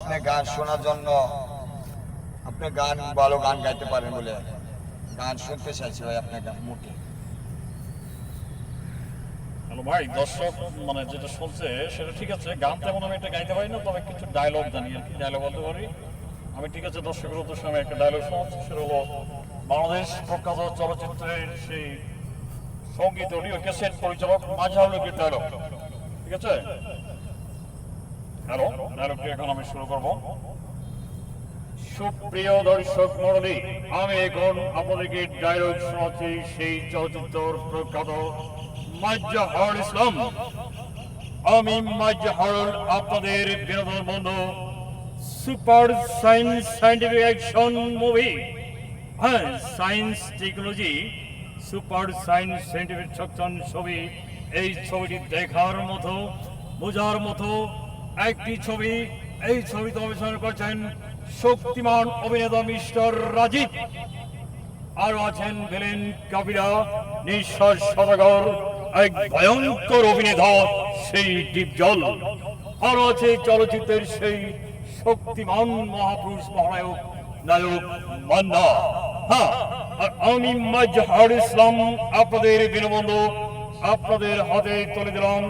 আপনি গান শোনার জন্য, আপনি গান ভালো গান গাইতে পারেন বলে গান শুনতে চাইছি ভাই আপনার মুখে। হ্যালো ভাই, দর্শক মানে যেটা শুনছে সেটা ঠিক আছে। গান তেমন আমি এটা গাইতে পারি না, তবে কিছু ডায়লগ জানি আর কি, ডায়লগ বলতে পারি আমি। ঠিক আছে, দর্শকের উদ্দেশ্যে আমি একটা ডায়লগ শোনাচ্ছি। সেটা হলো বাংলাদেশ প্রখ্যাত চলচ্চিত্রের সেই সঙ্গীত অডিও ক্যাসেট পরিচালক মাজহারুল হকের ডায়লগ। ঠিক আছে, হ্যালো, ডায়লগটি এখন আমি শুরু করব। সুপ্রিয় দর্শক মণ্ডলী, আমি এখন আপনাদেরকে ডায়লগ শোনাচ্ছি সেই চলচ্চিত্র প্রখ্যাত মাজহারুল ইসলাম। আমি মাজহারুল, আপনাদের বিনোদন বন্ধু। Super science scientific action movie, হ্যাঁ science technology, super science scientific ছকছন ছবি। এই ছবিটি দেখার মতো, বোঝার মতো একটি ছবি। এই ছবিতে অভিনয় করছেন শক্তিমান অভিনেতা মিস্টার রাজীব, আরো আছেন ভিলেন কবিরা, নিঃশ্বাস সদাগর, এক ভয়ঙ্কর অভিনেতা সেই ডিপজল, আরো আছে চলচ্চিত্রের সেই শক্তিমান মহাপুরুষ মহানায়ক নায়ক মান্না। হ্যাঁ, আর আমি মাজহারুল ইসলাম, আপনাদের বিনোবন্ধু, আপনাদের হাতে তুলে দিলাম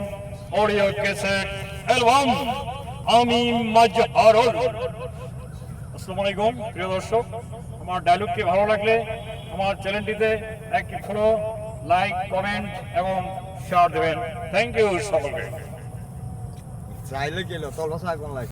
অডিও ক্যাসেট অ্যালবাম আমি মাজহারুল। আসসালামু আলাইকুম প্রিয় দর্শক, আমার ডায়লগটি ভালো লাগলে আমার চ্যানেলটিতে একটি ফলো, লাইক, কমেন্ট এবং শেয়ার দেবেন। থ্যাংক ইউ সকলকে। চাইলে গেল তলবা সাহেব